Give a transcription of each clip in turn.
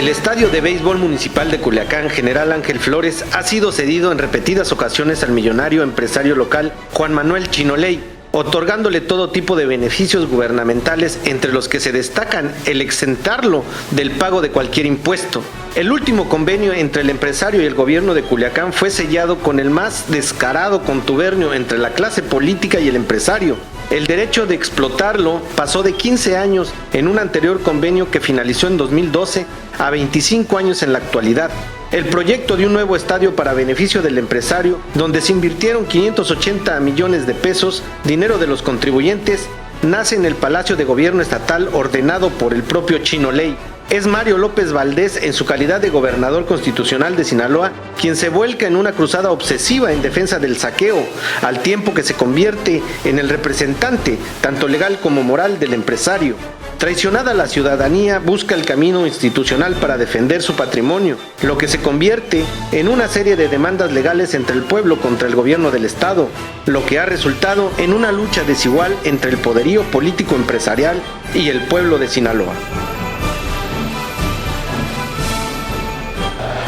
El estadio de béisbol municipal de Culiacán, General Ángel Flores, ha sido cedido en repetidas ocasiones al millonario empresario local Juan Manuel Chinoley, otorgándole todo tipo de beneficios gubernamentales, entre los que se destacan el exentarlo del pago de cualquier impuesto. El último convenio entre el empresario y el gobierno de Culiacán fue sellado con el más descarado contubernio entre la clase política y el empresario. El derecho de explotarlo pasó de 15 años en un anterior convenio que finalizó en 2012 a 25 años en la actualidad. El proyecto de un nuevo estadio para beneficio del empresario, donde se invirtieron 580 millones de pesos, dinero de los contribuyentes, nace en el Palacio de Gobierno Estatal ordenado por el propio Chinoley. Es Mario López Valdés, en su calidad de gobernador constitucional de Sinaloa, quien se vuelca en una cruzada obsesiva en defensa del saqueo, al tiempo que se convierte en el representante, tanto legal como moral, del empresario. Traicionada la ciudadanía, busca el camino institucional para defender su patrimonio, lo que se convierte en una serie de demandas legales entre el pueblo contra el gobierno del estado, lo que ha resultado en una lucha desigual entre el poderío político empresarial y el pueblo de Sinaloa.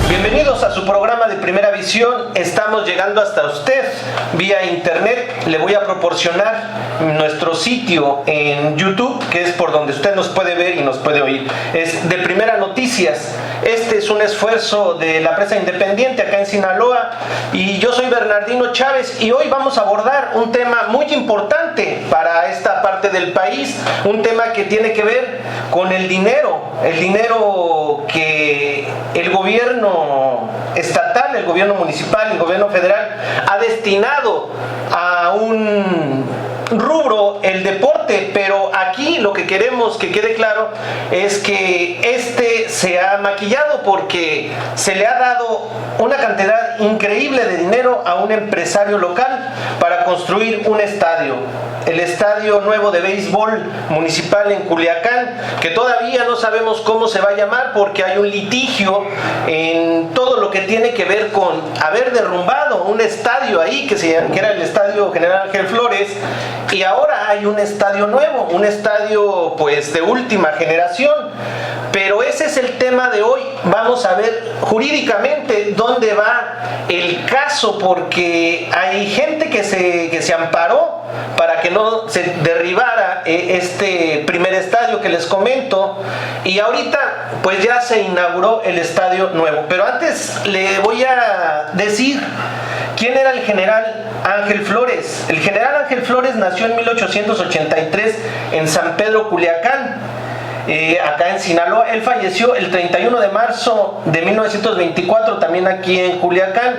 Bienvenidos a su programa de Primera Visión. Estamos llegando hasta usted vía internet. Le voy a proporcionar nuestro sitio en YouTube, que es por donde usted nos puede ver y nos puede oír. Es de Primera Noticias. Este es un esfuerzo de la prensa independiente acá en Sinaloa, y yo soy Bernardino Chávez, y hoy vamos a abordar un tema muy importante para esta parte del país, un tema que tiene que ver con el dinero que el gobierno estatal, el gobierno municipal, el gobierno federal ha destinado a un rubro, el deporte. Pero aquí lo que queremos que quede claro es que se ha maquillado, porque se le ha dado una cantidad increíble de dinero a un empresario local para construir un estadio, el estadio nuevo de béisbol municipal en Culiacán, que todavía no sabemos cómo se va a llamar, porque hay un litigio en todo lo que tiene que ver con haber derrumbado un estadio ahí que era el estadio General Ángel Flores, y ahora hay un estadio nuevo, un estadio pues de última generación. Pero ese es el tema de hoy. Vamos a ver jurídicamente dónde va el caso, porque hay gente que se amparó para que no se derribara este primer estadio que les comento, y ahorita pues ya se inauguró el estadio nuevo. Pero antes le voy a decir quién era el General Ángel Flores. El General Ángel Flores nació en 1883 en San Pedro, Culiacán, acá en Sinaloa. Él falleció el 31 de marzo de 1924, también aquí en Culiacán,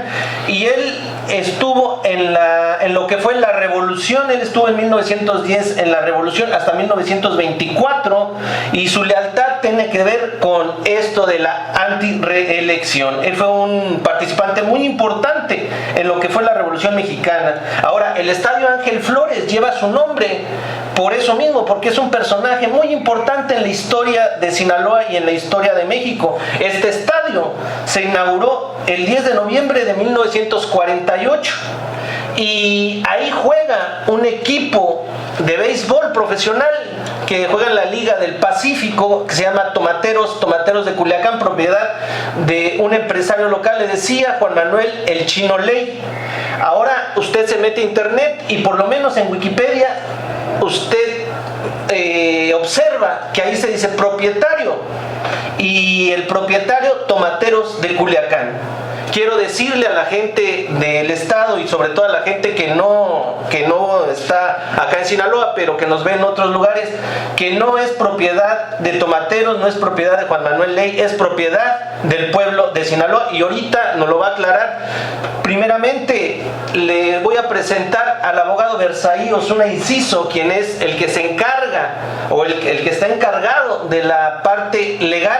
y él estuvo en lo que fue la revolución. Él estuvo en 1910 en la revolución hasta 1924, y su lealtad tiene que ver con esto de la antireelección. Él fue un participante muy importante en lo que fue la Revolución Mexicana. Ahora, el Estadio Ángel Flores lleva su nombre por eso mismo, porque es un personaje muy importante en la historia de Sinaloa y en la historia de México. Este estadio se inauguró el 10 de noviembre de 1948, y ahí juega un equipo de béisbol profesional que juega en la Liga del Pacífico, que se llama Tomateros de Culiacán, propiedad de un empresario local, le decía, Juan Manuel El Chinoley. Ahora usted se mete a internet y por lo menos en Wikipedia usted observa que ahí se dice propietario, y el propietario Tomateros de Culiacán. Quiero decirle a la gente del estado, y sobre todo a la gente que no está acá en Sinaloa, pero que nos ve en otros lugares, que no es propiedad de Tomateros, no es propiedad de Juan Manuel Ley, es propiedad del pueblo de Sinaloa, y ahorita nos lo va a aclarar. Primeramente le voy a presentar al abogado Berzaí Osuna Inciso, quien es el que se encarga, o el que está encargado de la parte legal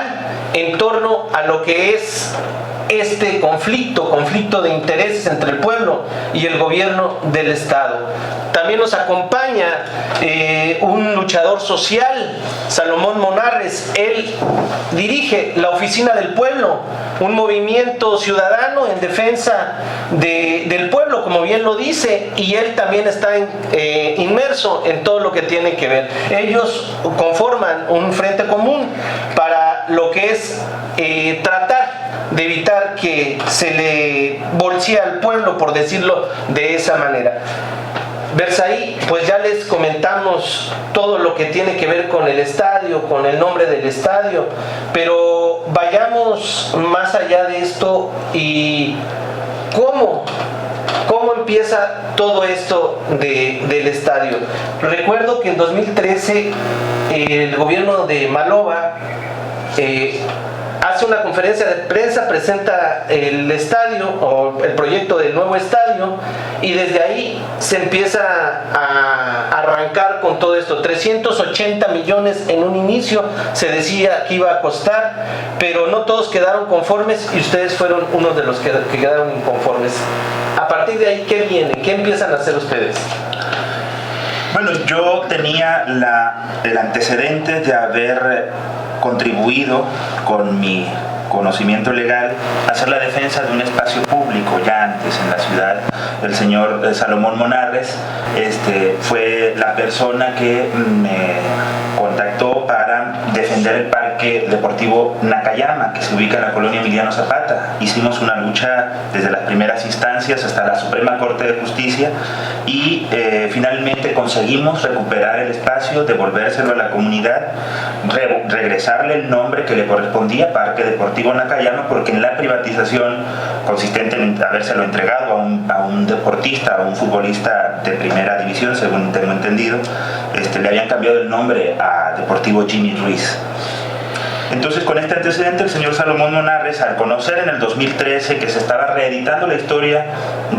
en torno a lo que es este conflicto de intereses entre el pueblo y el gobierno del estado. También nos acompaña un luchador social, Salomón Monarres. Él dirige la Oficina del Pueblo, un movimiento ciudadano en defensa del pueblo, como bien lo dice, y él también está inmerso en todo lo que tiene que ver. Ellos conforman un frente común para lo que es tratar de evitar que se le bolsee al pueblo, por decirlo de esa manera. Versailles, pues ya les comentamos todo lo que tiene que ver con el estadio, con el nombre del estadio, pero vayamos más allá de esto y cómo empieza todo esto del estadio. Recuerdo que en 2013 el gobierno de Maloba hace una conferencia de prensa, presenta el estadio o el proyecto del nuevo estadio, y desde ahí se empieza a arrancar con todo esto. 380 millones en un inicio se decía que iba a costar, pero no todos quedaron conformes y ustedes fueron uno de los que quedaron inconformes. A partir de ahí, ¿qué viene? ¿Qué empiezan a hacer ustedes? Bueno, yo tenía el antecedente de haber contribuido con mi conocimiento legal a hacer la defensa de un espacio público ya antes en la ciudad. El señor Salomón Monarres fue la persona que me contactó para defender el Parque Deportivo Nakayama, que se ubica en la colonia Emiliano Zapata. Hicimos una lucha desde las primeras instancias hasta la Suprema Corte de Justicia y finalmente conseguimos recuperar el espacio, devolvérselo a la comunidad, regresarle el nombre que le correspondía, Parque Deportivo Nakayama, porque en la privatización consistente en habérselo entregado a un deportista, a un futbolista de primera división, según tengo entendido, le habían cambiado el nombre a Deportivo Jimmy Ruiz. Entonces, con este antecedente, el señor Salomón Monarres, al conocer en el 2013 que se estaba reeditando la historia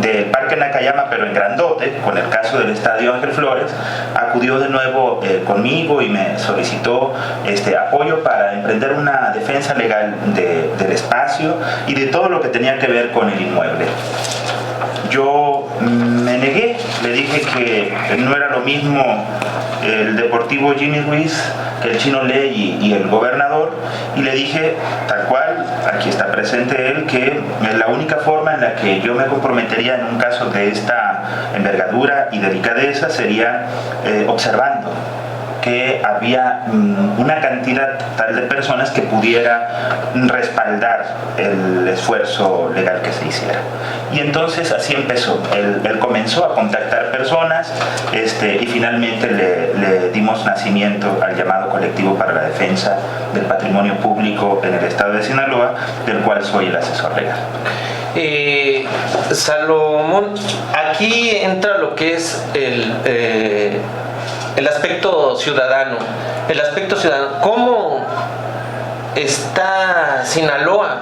del Parque Nakayama, pero en grandote, con el caso del Estadio Ángel Flores, acudió de nuevo conmigo y me solicitó apoyo para emprender una defensa legal del espacio y de todo lo que tenía que ver con el inmueble. Yo me negué, le dije que no era lo mismo el Deportivo Jimmy Ruiz que el Chino Ley y el gobernador, y le dije tal cual, aquí está presente él, que la única forma en la que yo me comprometería en un caso de esta envergadura y delicadeza sería observando que había una cantidad tal de personas que pudiera respaldar el esfuerzo legal que se hiciera. Y entonces así empezó. Él comenzó a contactar personas y finalmente le dimos nacimiento al llamado Colectivo para la Defensa del Patrimonio Público en el estado de Sinaloa, del cual soy el asesor legal. Salomón, aquí entra lo que es el aspecto ciudadano. ¿Cómo está Sinaloa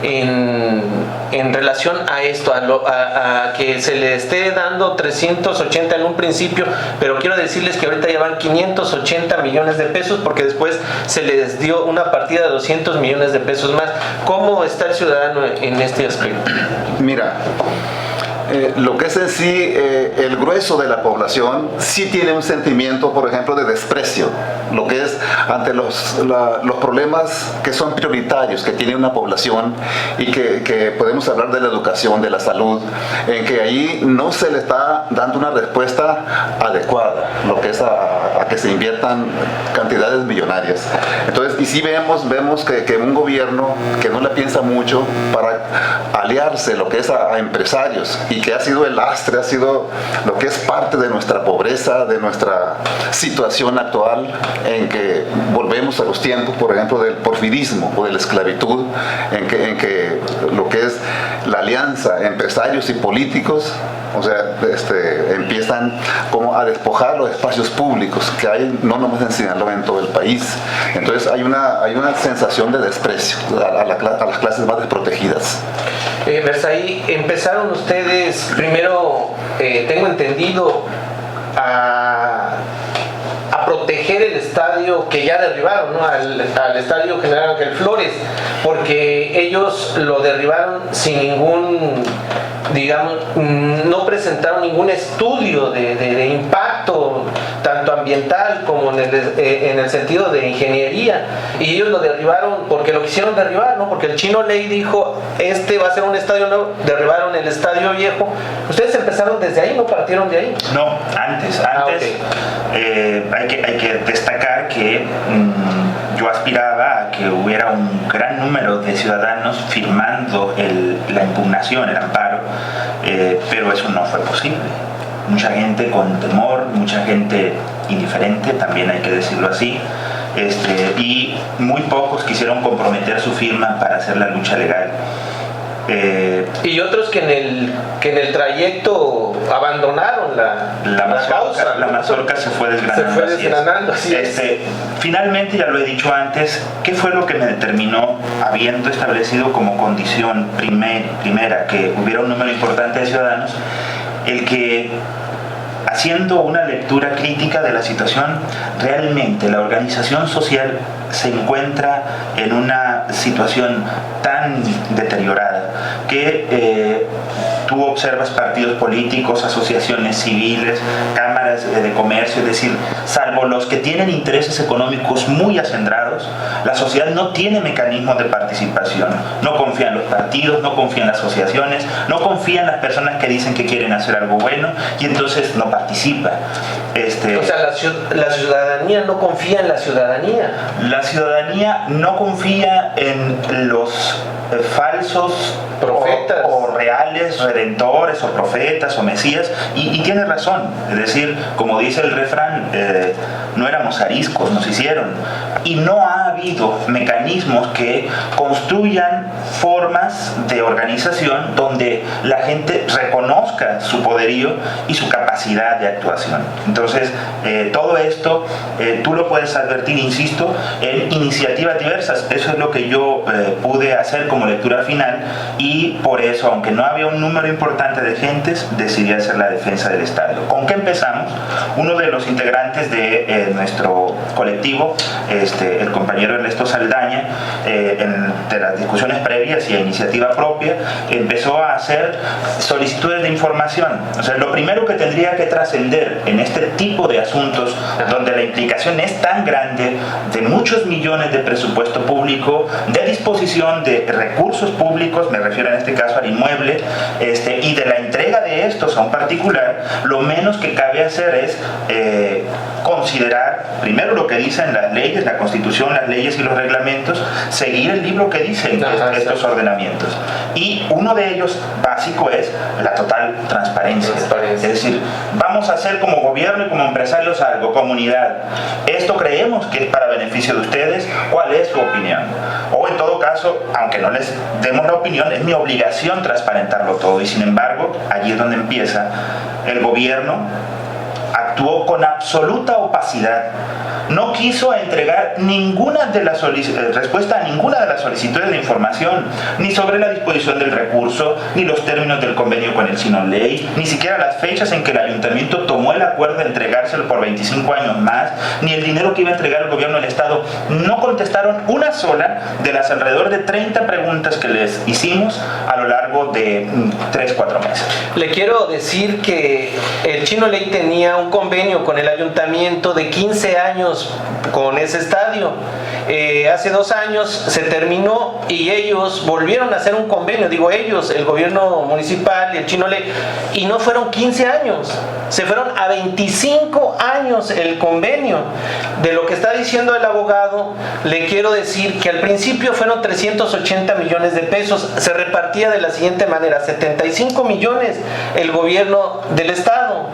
en relación a esto, a que se le esté dando 380 en un principio, pero quiero decirles que ahorita llevan 580 millones de pesos porque después se les dio una partida de 200 millones de pesos más? ¿Cómo está el ciudadano en este aspecto? Mira, lo que es en sí el grueso de la población sí tiene un sentimiento, por ejemplo, de desprecio, lo que es ante los problemas que son prioritarios que tiene una población, y que podemos hablar de la educación, de la salud, en que ahí no se le está dando una respuesta adecuada, lo que es a que se inviertan cantidades millonarias. Entonces, y sí vemos que un gobierno que no la piensa mucho para aliarse lo que es a empresarios, y que ha sido el lastre, ha sido lo que es parte de nuestra pobreza, de nuestra situación actual, en que volvemos a los tiempos, por ejemplo, del porfirismo o de la esclavitud, en que lo que es la alianza empresarios y políticos, o sea, empiezan como a despojar los espacios públicos que hay, no nomás en Sinaloa, en todo el país. Entonces hay una sensación de desprecio a las clases más desprotegidas. Versailles, empezaron ustedes primero, tengo entendido, a proteger el estadio que ya derribaron, ¿no? al estadio General Ángel Flores, porque ellos lo derribaron sin ningún, digamos, no presentaron ningún estudio de impacto, tanto ambiental como en el sentido de ingeniería, y ellos lo derribaron porque lo quisieron derribar, ¿no? Porque el Chino Ley dijo, va a ser un estadio nuevo, derribaron el estadio viejo. ¿Ustedes empezaron desde ahí, no partieron de ahí? No, antes. Okay. Hay que destacar que yo aspiraba a que hubiera un gran número de ciudadanos firmando la impugnación, el amparo, pero eso no fue posible. Mucha gente con temor, mucha gente indiferente, también hay que decirlo así, y muy pocos quisieron comprometer su firma para hacer la lucha legal. Y otros que en el trayecto abandonaron la causa. La mazorca se fue desgranando. Así es. Finalmente, ya lo he dicho antes, ¿qué fue lo que me determinó, habiendo establecido como condición primera que hubiera un número importante de ciudadanos? El que, haciendo una lectura crítica de la situación, realmente la organización social se encuentra en una situación tan deteriorada que tú observas partidos políticos, asociaciones civiles, cámaras de comercio, es decir, salvo los que tienen intereses económicos muy acendrados, la sociedad no tiene mecanismos de participación, no confía en los partidos, no confía en las asociaciones, no confía en las personas que dicen que quieren hacer algo bueno y entonces no participa. O sea, la ciudadanía no confía en la ciudadanía. La ciudadanía no confía en los falsos profetas o reales redentores o profetas o mesías, y tiene razón, es decir, como dice el refrán, no éramos ariscos, nos hicieron, y no ha habido mecanismos que construyan formas de organización donde la gente reconozca su poderío y su capacidad de actuación. Entonces, todo esto tú lo puedes advertir, insisto, en iniciativas diversas. Eso es lo que yo pude hacer como lectura final, y por eso, aunque no había un número importante de gentes, decidí hacer la defensa del estadio. ¿Con qué empezamos? Uno de los integrantes de nuestro colectivo, el compañero Ernesto Saldaña, de las discusiones previas y a iniciativa propia, empezó a hacer solicitudes de información. O sea, lo primero que tendría que trascender en este tipo de asuntos, donde la implicación es tan grande, de muchos millones de presupuesto público, de disposición de recursos públicos, me refiero en este caso al inmueble, y de la entrega de estos a un particular, lo menos que cabe hacer es considerar primero lo que dicen las leyes, la Constitución, las leyes y los reglamentos, seguir el libro que dicen estos ordenamientos. Y uno de ellos básico es la total transparencia. Es decir, vamos a hacer como gobierno y como empresarios algo, comunidad. Esto creemos que es para beneficio de ustedes. ¿Cuál es su opinión? O en todo caso, aunque no les demos la opinión, es mi obligación transparentarlo todo. Y sin embargo, allí es donde empieza. El gobierno actuó con absoluta opacidad. No quiso entregar ninguna de las respuesta a ninguna de las solicitudes de información, ni sobre la disposición del recurso, ni los términos del convenio con el Sinoley, ni siquiera las fechas en que el ayuntamiento tomó el acuerdo de entregárselo por 25 años más, ni el dinero que iba a entregar el gobierno del estado. No contestaron una sola de las alrededor de 30 preguntas que les hicimos a lo largo de 3-4 meses. Le quiero decir que el Sinoley tenía un convenio con el ayuntamiento de 15 años con ese estadio. Hace 2 años se terminó y ellos volvieron a hacer un convenio, digo ellos, el gobierno municipal y el Sinoley, y no fueron 15 años, se fueron a 25 años el convenio. De lo que está diciendo el abogado, le quiero decir que al principio fueron 380 millones de pesos, se repartía de la siguiente manera: 75 millones el gobierno del estado,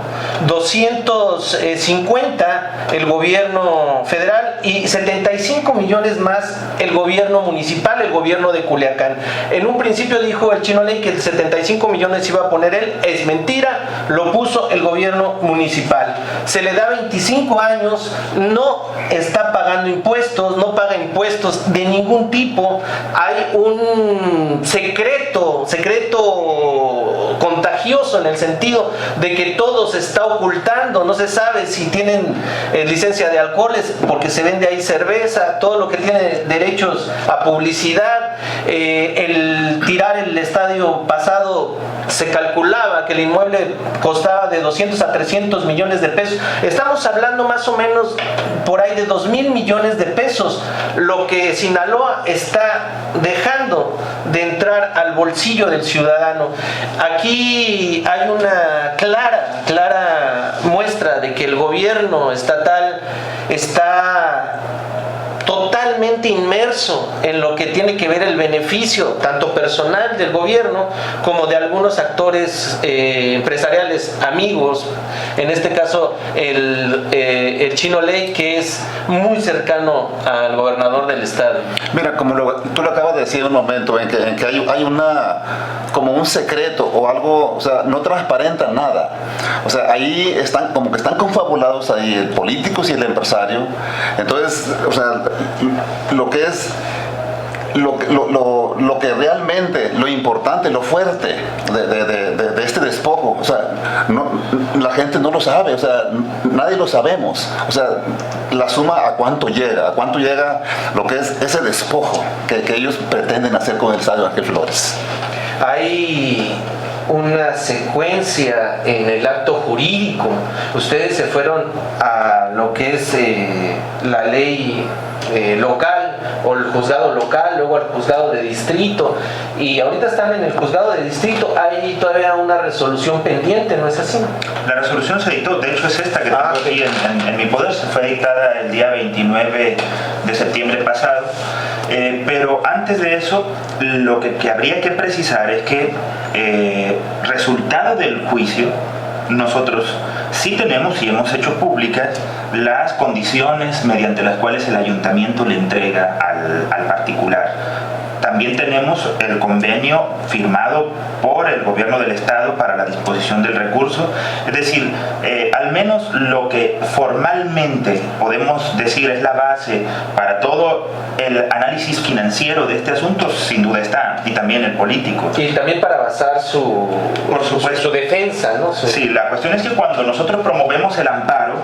250 el gobierno federal y 75 millones más el gobierno municipal, el gobierno de Culiacán. En un principio dijo el Sinoley que el 75 millones iba a poner él, es mentira, lo puso el gobierno municipal. Se le da 25 años, no está pagando impuestos, no paga impuestos de ningún tipo. Hay un secreto contagioso en el sentido de que todo se está ocultando, no se sabe si tienen licencia de alcoholes porque se vende ahí cerveza, todo lo que tiene derechos a publicidad. El tirar el estadio pasado se calculaba que el inmueble costaba de 200 a 300 millones de pesos. Estamos hablando más o menos por ahí de 2,000 millones de pesos, lo que Sinaloa está dejando de entrar al bolsillo del ciudadano. Aquí hay una clara muestra de que el gobierno estatal está totalmente totalmente inmerso en lo que tiene que ver el beneficio, tanto personal del gobierno como de algunos actores empresariales, amigos, en este caso el Chino Ley, que es muy cercano al gobernador del estado. Mira, como tú lo acabas de decir un momento, en que hay como un secreto o algo, o sea, no transparentan nada. O sea, ahí están como que están confabulados ahí el político y el empresario. Entonces, o sea, lo que es lo que realmente, lo importante, lo fuerte de este despojo, o sea, la gente no lo sabe, o sea, nadie lo sabemos, o sea, la suma a cuánto llega lo que es ese despojo que ellos pretenden hacer con el estadio Ángel Flores. Hay una secuencia en el acto jurídico. Ustedes se fueron a lo que es la ley local o el juzgado local, luego al juzgado de distrito, y ahorita están en el juzgado de distrito. Hay todavía una resolución pendiente, ¿no es así? La resolución se dictó, de hecho es esta que tengo aquí en mi poder, se fue dictada el día 29 de septiembre pasado, pero antes de eso lo que habría que precisar es que resultado del juicio, nosotros sí tenemos y hemos hecho públicas las condiciones mediante las cuales el ayuntamiento le entrega al particular. También tenemos el convenio firmado por el gobierno del estado para la disposición del recurso. Es decir, al menos lo que formalmente podemos decir es la base para todo el análisis financiero de este asunto, sin duda está, y también el político. Y también para basar por supuesto, su defensa, ¿no? Sí, la cuestión es que cuando nosotros promovemos el amparo,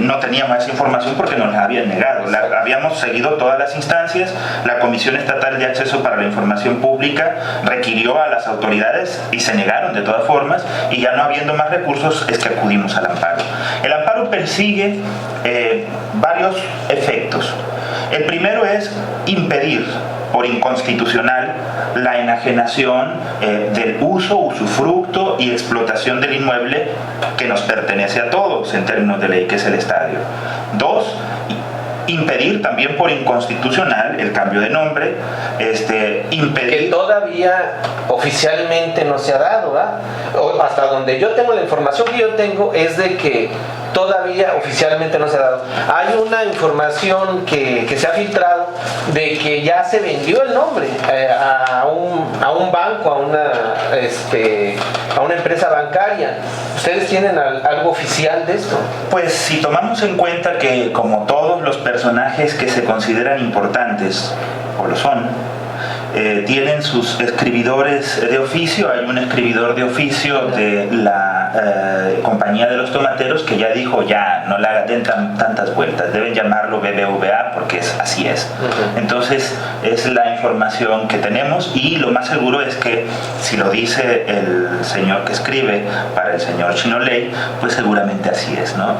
no teníamos esa información porque nos la habían negado. Habíamos seguido todas las instancias, la Comisión Estatal de Acceso para la Información Pública requirió a las autoridades y se negaron de todas formas, y ya no habiendo más recursos es que acudimos al amparo. El amparo persigue varios efectos. El primero es impedir por inconstitucional la enajenación del uso, usufructo y explotación del inmueble que nos pertenece a todos en términos de ley, que es el estadio. Dos, impedir también por inconstitucional el cambio de nombre, impedir... Que todavía oficialmente no se ha dado, ¿verdad? Hasta donde yo tengo la información que yo tengo es de que todavía oficialmente no se ha dado. Hay una información que se ha filtrado de que ya se vendió el nombre a un banco, a una empresa bancaria. ¿Ustedes tienen algo oficial de esto? Pues si tomamos en cuenta que, como todos los personajes que se consideran importantes, o lo son, tienen sus escribidores de oficio. Hay un escribidor de oficio de la compañía de los tomateros que ya dijo, ya no le den tantas vueltas, deben llamarlo BBVA porque así es. Entonces es la información que tenemos, y lo más seguro es que si lo dice el señor que escribe para el señor Chino Ley, pues seguramente así es, ¿no?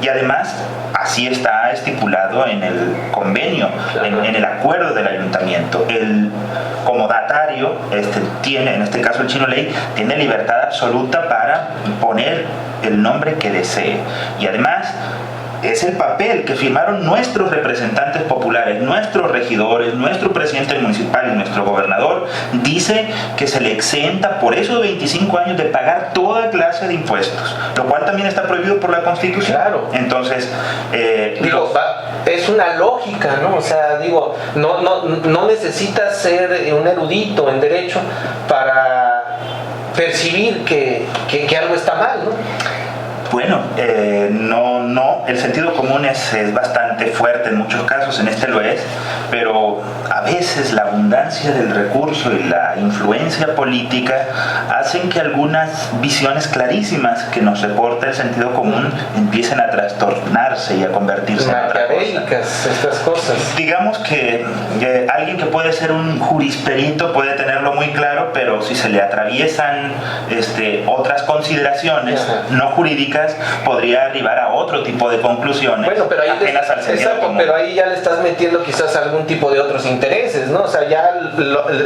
Y además así está estipulado en el convenio, en el acuerdo del ayuntamiento. El comodatario tiene, en este caso el Chino Ley, tiene libertad absoluta para poner el nombre que desee. Y además es el papel que firmaron nuestros representantes populares, nuestros regidores, nuestro presidente municipal y nuestro gobernador. Dice que se le exenta por esos 25 años de pagar toda clase de impuestos, lo cual también está prohibido por la Constitución. Claro. Entonces, es una lógica, ¿no? O sea, no necesitas ser un erudito en derecho para percibir que algo está mal, ¿no? Bueno, no, el sentido común es bastante fuerte en muchos casos, en este lo es, pero a veces la abundancia del recurso y la influencia política hacen que algunas visiones clarísimas que nos reporta el sentido común empiecen a trastornarse y a convertirse en otra cosa. Estas cosas. Digamos que alguien que puede ser un jurisperito puede tenerlo muy claro, pero si se le atraviesan otras consideraciones no jurídicas, podría arribar a otro tipo de conclusiones, bueno, pero ahí ajenas al sentido común. Pero ahí ya le estás metiendo quizás algún tipo de otros intereses intereses, ¿no? O sea, ya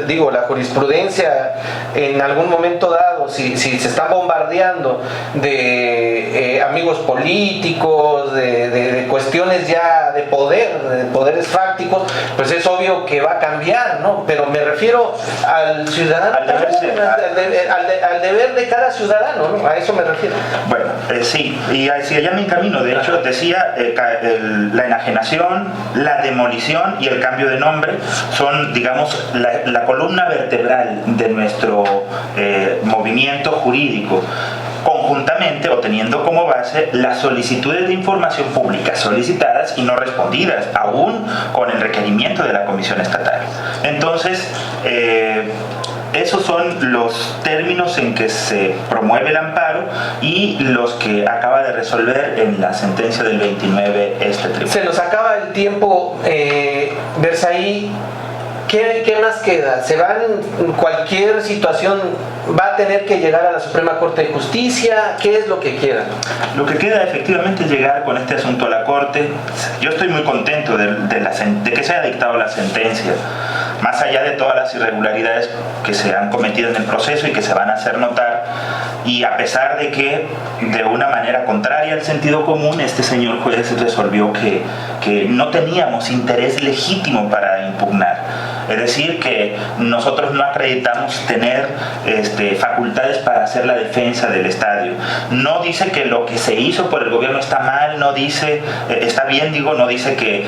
digo, la jurisprudencia en algún momento dado, si se está bombardeando de amigos políticos, de cuestiones ya de poder, de poderes fácticos, pues es obvio que va a cambiar, ¿no? Pero me refiero al ciudadano, al deber de cada ciudadano, ¿no? A eso me refiero. Bueno, sí, y hacia allá me encamino. De hecho, decía, la enajenación, la demolición y el cambio de nombre son, digamos, la columna vertebral de nuestro movimiento jurídico, conjuntamente o teniendo como base las solicitudes de información pública solicitadas y no respondidas, aún con el requerimiento de la Comisión Estatal. Entonces, esos son los términos en que se promueve el amparo y los que acaba de resolver en la sentencia del 29 este tribunal. Se nos acaba el tiempo, Berzaí. ¿Qué más queda? ¿Se van cualquier situación? ¿Va a tener que llegar a la Suprema Corte de Justicia? ¿Qué es lo que queda? Lo que queda efectivamente es llegar con este asunto a la Corte. Yo estoy muy contento de que se haya dictado la sentencia, más allá de todas las irregularidades que se han cometido en el proceso y que se van a hacer notar, y a pesar de que de una manera contraria al sentido común este señor juez resolvió que no teníamos interés legítimo para impugnar. Es decir, que nosotros no acreditamos tener facultades para hacer la defensa del estadio. No dice que lo que se hizo por el gobierno está mal, no dice, está bien, digo, no dice que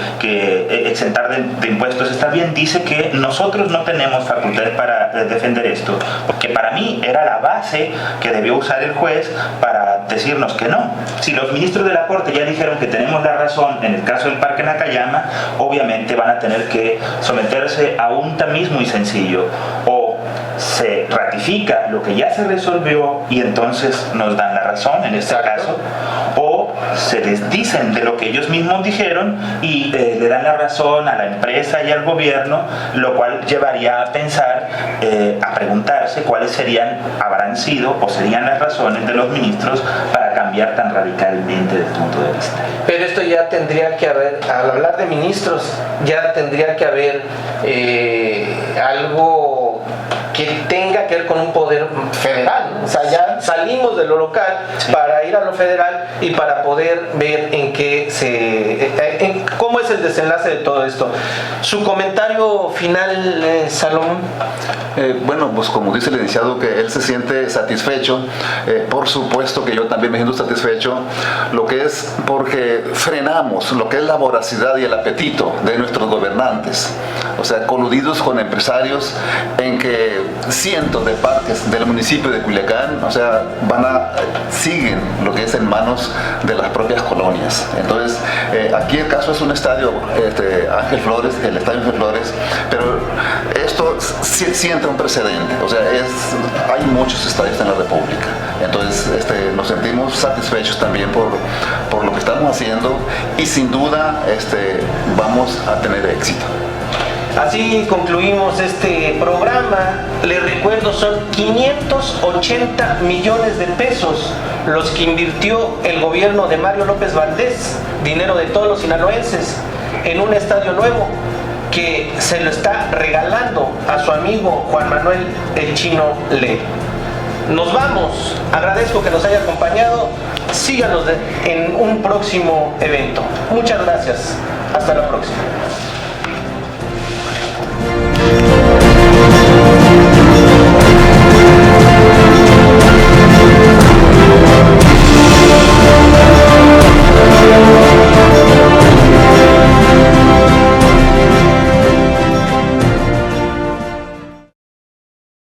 exentar de impuestos está bien, dice que nosotros no tenemos facultades para defender esto, porque para mí era la base que debió usar el juez para decirnos que no. Si los ministros de la Corte ya dijeron que tenemos la razón en el caso del Parque Nakayama, obviamente van a tener que someterse a un tamiz muy sencillo: o se ratifica lo que ya se resolvió y entonces nos dan la razón en este caso, o se desdicen de lo que ellos mismos dijeron y le dan la razón a la empresa y al gobierno, lo cual llevaría a pensar, a preguntarse cuáles habrán sido o serían las razones de los ministros para cambiar tan radicalmente de punto de vista. Pero esto ya tendría que haber, al hablar de ministros, ya tendría que haber algo que tenga que ver con un poder federal. O sea, ya salimos de lo local para ir a lo federal y para poder ver cómo es el desenlace de todo esto. Su comentario final, Salomón. Bueno, pues como dice el licenciado que él se siente satisfecho, por supuesto que yo también me siento satisfecho, lo que es porque frenamos lo que es la voracidad y el apetito de nuestros gobernantes, o sea, coludidos con empresarios en que cientos de parques del municipio de Culiacán, o sea, siguen lo que es en manos de las propias colonias. Entonces, aquí el caso es un estadio Ángel Flores, el estadio Ángel Flores, pero esto siente un precedente, o sea, hay muchos estadios en la República. Entonces, nos sentimos satisfechos también por lo que estamos haciendo y sin duda vamos a tener éxito. Así concluimos este programa. Les recuerdo, son 580 millones de pesos los que invirtió el gobierno de Mario López Valdés, dinero de todos los sinaloenses, en un estadio nuevo que se lo está regalando a su amigo Juan Manuel El Chino Lee. Nos vamos, agradezco que nos haya acompañado, síganos en un próximo evento. Muchas gracias, hasta la próxima.